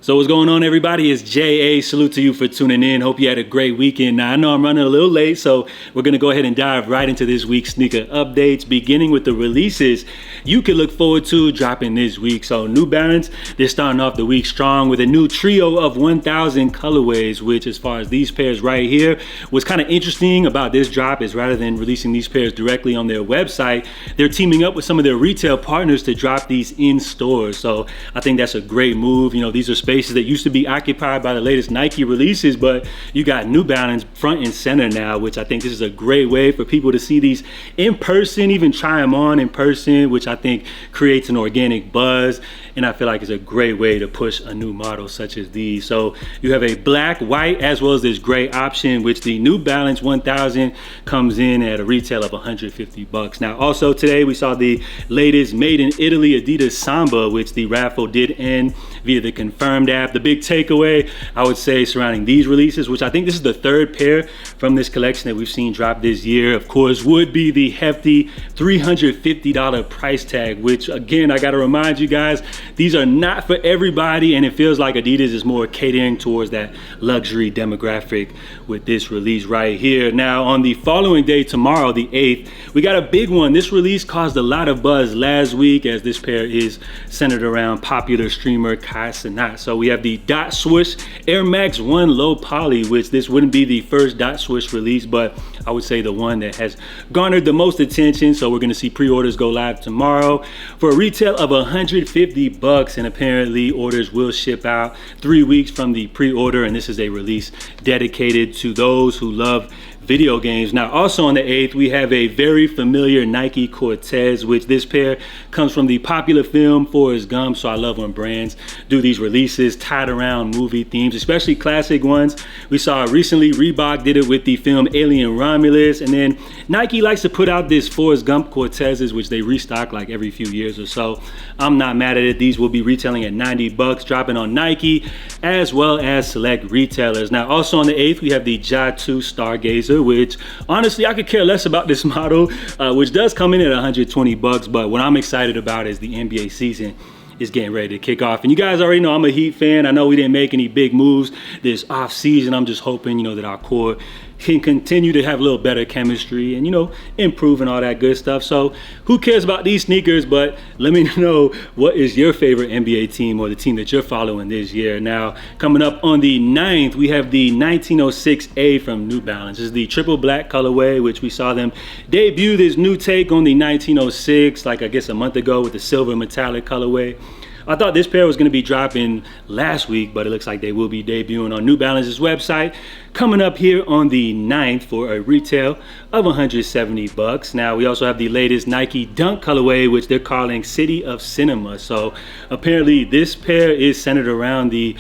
So what's going on, everybody? It's J.A. Salute to you for tuning in. Hope you had a great weekend. Now, I know I'm running a little late, so we're going to go ahead and dive right into this week's sneaker updates, beginning with the releases you can look forward to dropping this week. So New Balance, they're starting off the week strong with a new trio of 1,000 colorways, which as far as these pairs right here, what's kind of interesting about this drop is rather than releasing these pairs directly on their website, they're teaming up with some of their retail partners to drop these in stores. So I think that's a great move. You know, these are spaces that used to be occupied by the latest Nike releases, but you got New Balance front and center now, which I think this is a great way for people to see these in person, even try them on in person, which I think creates an organic buzz. And I feel like it's a great way to push a new model such as these. So you have a black, white, as well as this gray option, which the New Balance 1000 comes in at a retail of 150 bucks. Now, also today we saw the latest made in Italy Adidas Samba, which the raffle did end via the confirmed app. The big takeaway, I would say, surrounding these releases, which I think this is the third pair from this collection that we've seen drop this year, of course, would be the hefty $350 price tag, which again, I gotta remind you guys, these are not for everybody, and it feels like Adidas is more catering towards that luxury demographic with this release right here. Now, on the following day, tomorrow, the 8th, we got a big one. This release caused a lot of buzz last week, as this pair is centered around popular streamer Kai Cenat. So we have the Dot Swoosh Air Max 1 Low Poly, which this wouldn't be the first Dot Swoosh release, but I would say the one that has garnered the most attention. So we're gonna see pre-orders go live tomorrow for a retail of 150 bucks, and apparently orders will ship out 3 weeks from the pre-order, and this is a release dedicated to those who love video games. Now, also on the 8th, we have a very familiar Nike Cortez, which this pair comes from the popular film Forrest Gump. So I love when brands do these releases tied around movie themes, especially classic ones. We saw recently Reebok did it with the film Alien Romulus, and then Nike likes to put out this Forrest Gump Cortezes, which they restock like every few years or so. I'm not mad at it. These will be retailing at 90 bucks, dropping on Nike as well as select retailers. Now, also on the 8th, we have the Ja 2 Stargazer, which honestly I could care less about this model, which does come in at 120 bucks, but what I'm excited about is the NBA season is getting ready to kick off. And you guys already know I'm a Heat fan. I know we didn't make any big moves this off season. I'm just hoping, that our core can continue to have a little better chemistry and, improve and all that good stuff. So who cares about these sneakers? But let me know, what is your favorite NBA team or the team that you're following this year? Now, coming up on the 9th, we have the 1906A from New Balance. This is the triple black colorway, which we saw them debut this new take on the 1906, like I guess a month ago, with the silver metallic colorway. I thought this pair was going to be dropping last week, but it looks like they will be debuting on New Balance's website coming up here on the 9th for a retail of 170 bucks. Now, we also have the latest Nike Dunk colorway, which they're calling City of Cinema. So apparently this pair is centered around the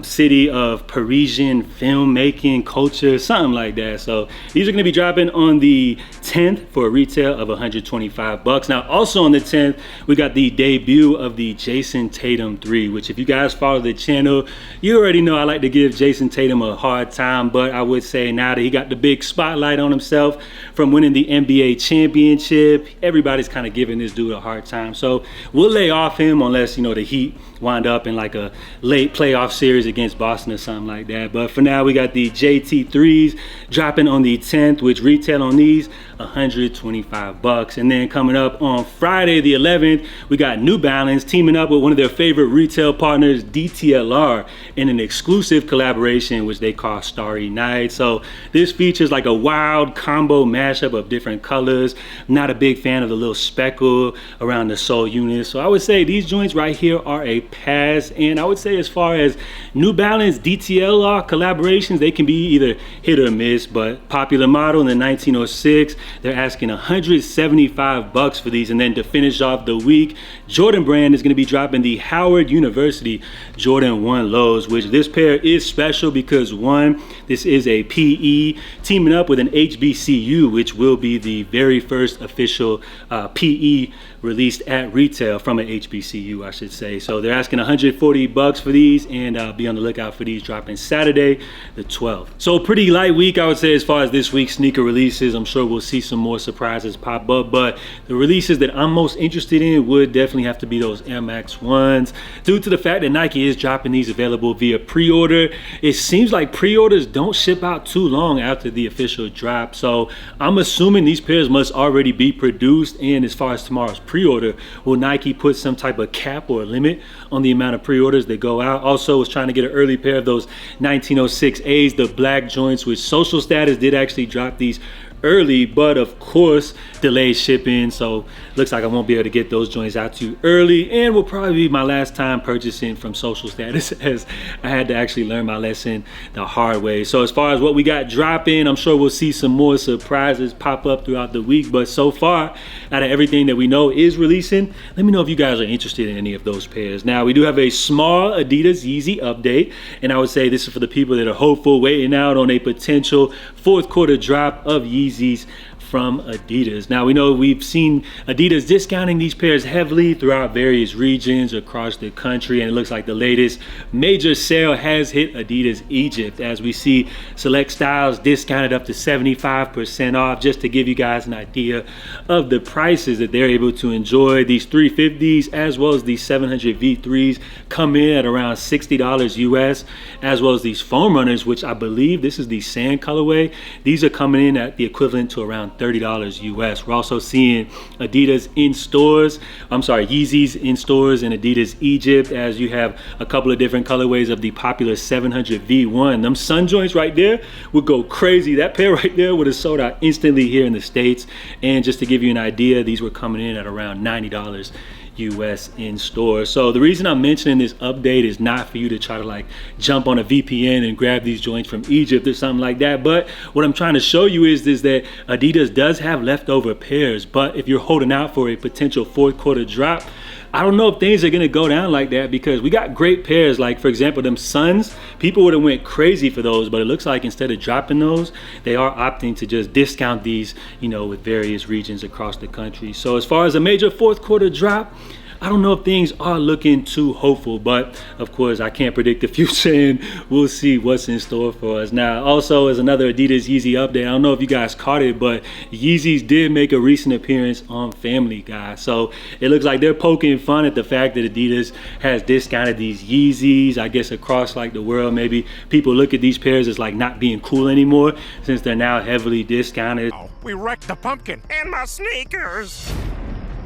city of Parisian filmmaking culture, something like that. So these are going to be dropping on the 10th for a retail of 125 bucks. Now, also on the 10th, we got the debut of the Jason Tatum 3, which if you guys follow the channel, you already know I like to give Jason Tatum a hard time, but I would say now that he got the big spotlight on himself from winning the NBA championship, everybody's kind of giving this dude a hard time. So we'll lay off him unless, the Heat wind up in like a late playoff series against Boston or something like that. But for now, we got the JT3s dropping on the 10th, which retail on these 125 bucks. And then coming up on Friday the 11th, we got New Balance teaming up with one of their favorite retail partners, DTLR, in an exclusive collaboration which they call Starry Night. So this features like a wild combo mashup of different colors. I'm not a big fan of the little speckle around the sole unit, so I would say these joints right here are a pass. And I would say as far as New Balance DTLR collaborations, they can be either hit or miss, but popular model in the 1906, they're asking 175 bucks for these. And then to finish off the week, Jordan Brand is going to be dropping the Howard University Jordan 1 Lows, which this pair is special because one, this is a PE teaming up with an HBCU, which will be the very first official PE released at retail from an HBCU, I should say. So they're asking 140 bucks for these, and be on the lookout for these dropping Saturday the 12th. So pretty light week, I would say, as far as this week's sneaker releases. I'm sure we'll see some more surprises pop up, but the releases that I'm most interested in would definitely have to be those Air Max 1s, due to the fact that Nike is dropping these available via pre-order. It seems like pre-orders don't ship out too long after the official drop, so I'm assuming these pairs must already be produced. And as far as tomorrow's pre-order, will Nike put some type of cap or limit on the amount of pre-orders that go out? Also was trying to get an early pair of those 1906As, the black joints, which Social Status did actually drop these early, but of course delayed shipping, so looks like I won't be able to get those joints out to you early, and will probably be my last time purchasing from Social Status, as I had to actually learn my lesson the hard way. So as far as what we got dropping, I'm sure we'll see some more surprises pop up throughout the week, but so far out of everything that we know is releasing, let me know if you guys are interested in any of those pairs. Now, we do have a small Adidas Yeezy update, and I would say this is for the people that are hopeful, waiting out on a potential fourth quarter drop of Yeezys from Adidas. Now, we know we've seen Adidas discounting these pairs heavily throughout various regions across the country, and it looks like the latest major sale has hit Adidas Egypt, as we see select styles discounted up to 75% off. Just to give you guys an idea of the prices that they're able to enjoy, these 350s as well as these 700 V3s come in at around $60 US, as well as these foam runners, which I believe this is the sand colorway. These are coming in at the equivalent to around $30 US. We're also seeing Adidas in stores, Yeezys in stores in Adidas Egypt, as you have a couple of different colorways of the popular 700 V1. Them sun joints right there would go crazy. That pair right there would have sold out instantly here in the States. And just to give you an idea, these were coming in at around $90 US in store. So the reason I'm mentioning this update is not for you to try to like jump on a VPN and grab these joints from Egypt or something like that, but what I'm trying to show you is that Adidas does have leftover pairs. But if you're holding out for a potential fourth quarter drop, I don't know if things are gonna go down like that, because we got great pairs. Like, for example, them Suns, people would have went crazy for those, but it looks like instead of dropping those, they are opting to just discount these, you know, with various regions across the country. So as far as a major fourth quarter drop, I don't know if things are looking too hopeful, but of course I can't predict the future, and we'll see what's in store for us. Now, also as another Adidas Yeezy update, I don't know if you guys caught it, but Yeezys did make a recent appearance on Family Guy. So it looks like they're poking fun at the fact that Adidas has discounted these Yeezys, I guess across like the world. Maybe people look at these pairs as like not being cool anymore, since they're now heavily discounted. Oh, we wrecked the pumpkin and my sneakers.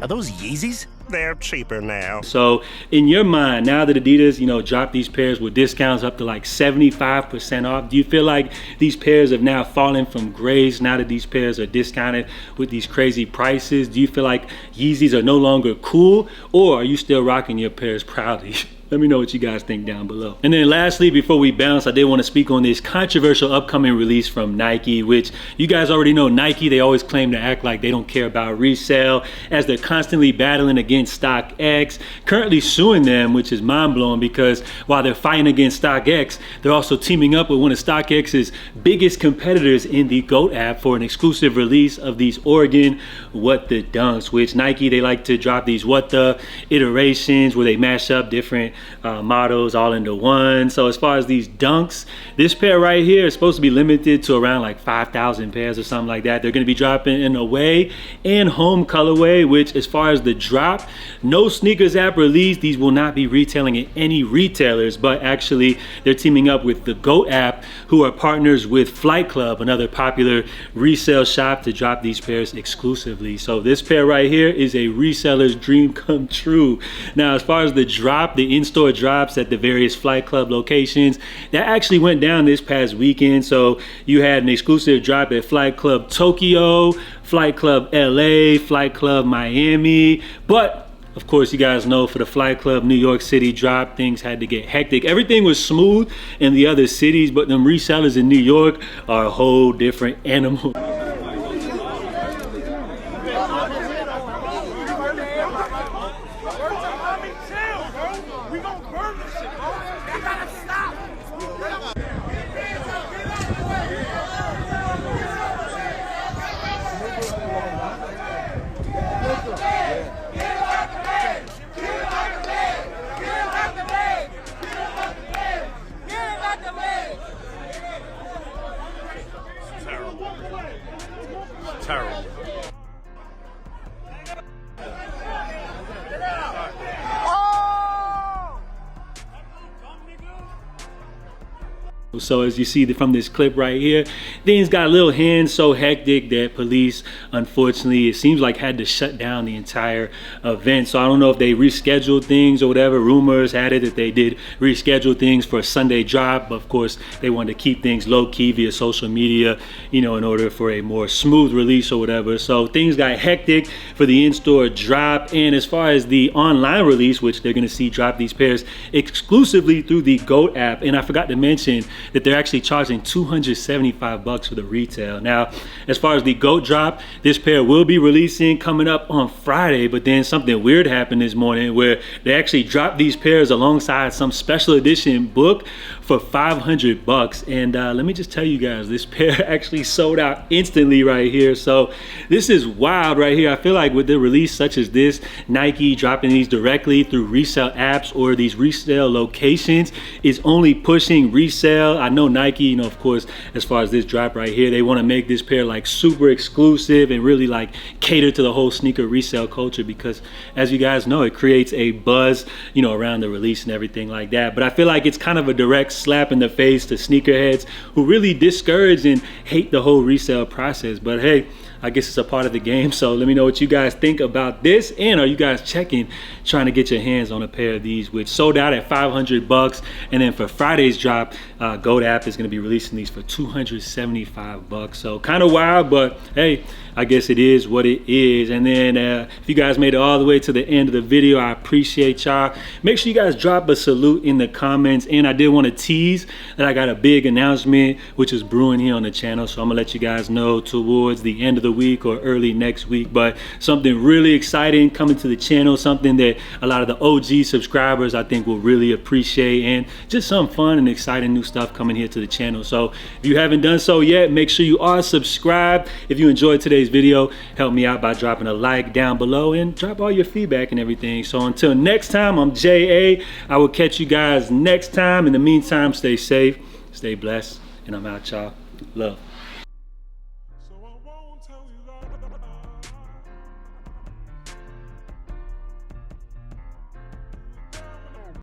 Are those Yeezys? They're cheaper now. So in your mind, now that Adidas, you know, dropped these pairs with discounts up to like 75% off, do you feel like these pairs have now fallen from grace now that these pairs are discounted with these crazy prices? Do you feel like Yeezys are no longer cool, or are you still rocking your pairs proudly? Let me know what you guys think down below. And then lastly, before we bounce, I did want to speak on this controversial upcoming release from Nike, which you guys already know Nike, they always claim to act like they don't care about resale, as they're constantly battling against StockX, currently suing them, which is mind-blowing, because while they're fighting against StockX, they're also teaming up with one of StockX's biggest competitors in the GOAT app for an exclusive release of these Oregon What The Dunks, which Nike, they like to drop these What The iterations where they mash up different models all into one. So as far as these dunks, this pair right here is supposed to be limited to around like 5,000 pairs or something like that. They're going to be dropping in away and home colorway, which as far as the drop, no sneakers app release. These will not be retailing at any retailers, but actually they're teaming up with the GOAT app, who are partners with Flight Club, another popular resale shop, to drop these pairs exclusively. So this pair right here is a reseller's dream come true. Now, as far as the drop, the in-store drops at the various Flight Club locations, that actually went down this past weekend. So you had an exclusive drop at Flight Club Tokyo, Flight Club LA, Flight Club Miami, but of course, you guys know for the Flight Club New York City drop, things had to get hectic. Everything was smooth in the other cities, but them resellers in New York are a whole different animal. So as you see from this clip right here, things got a little hands so hectic that police, unfortunately, it seems like had to shut down the entire event. So I don't know if they rescheduled things or whatever. Rumors had it that they did reschedule things for a Sunday drop. But of course, they wanted to keep things low key via social media, you know, in order for a more smooth release or whatever. So things got hectic for the in-store drop. And as far as the online release, which they're going to see drop these pairs exclusively through the GOAT app. And I forgot to mention that they're actually charging $275 for the retail. Now, as far as the GOAT drop, this pair will be releasing coming up on Friday, but then something weird happened this morning where they actually dropped these pairs alongside some special edition book for $500. And let me just tell you guys, this pair actually sold out instantly right here. So this is wild right here. I feel like with the release such as this, Nike dropping these directly through resale apps or these resale locations is only pushing resale. I know Nike, you know, of course, as far as this drop right here, they want to make this pair like super exclusive and really like cater to the whole sneaker resale culture, because as you guys know, it creates a buzz, you know, around the release and everything like that. But I feel like it's kind of a direct slap in the face to sneakerheads who really discourage and hate the whole resale process. But hey, I guess it's a part of the game. So let me know what you guys think about this. And are you guys checking, trying to get your hands on a pair of these, which sold out at $500. And then for Friday's drop, GOAT app is going to be releasing these for $275. So kind of wild, but hey, I guess it is what it is. And then if you guys made it all the way to the end of the video, I appreciate y'all. Make sure you guys drop a salute in the comments. And I did want to tease that I got a big announcement which is brewing here on the channel. So I'm gonna let you guys know towards the end of the week or early next week. But something really exciting coming to the channel, something that a lot of the OG subscribers I think will really appreciate, and just some fun and exciting new stuff coming here to the channel. So if you haven't done so yet, make sure you are subscribed. If you enjoyed today's video, help me out by dropping a like down below and drop all your feedback and everything. So until next time, I'm JA. I will catch you guys next time. In the meantime, stay safe, stay blessed, and I'm out, y'all. Love.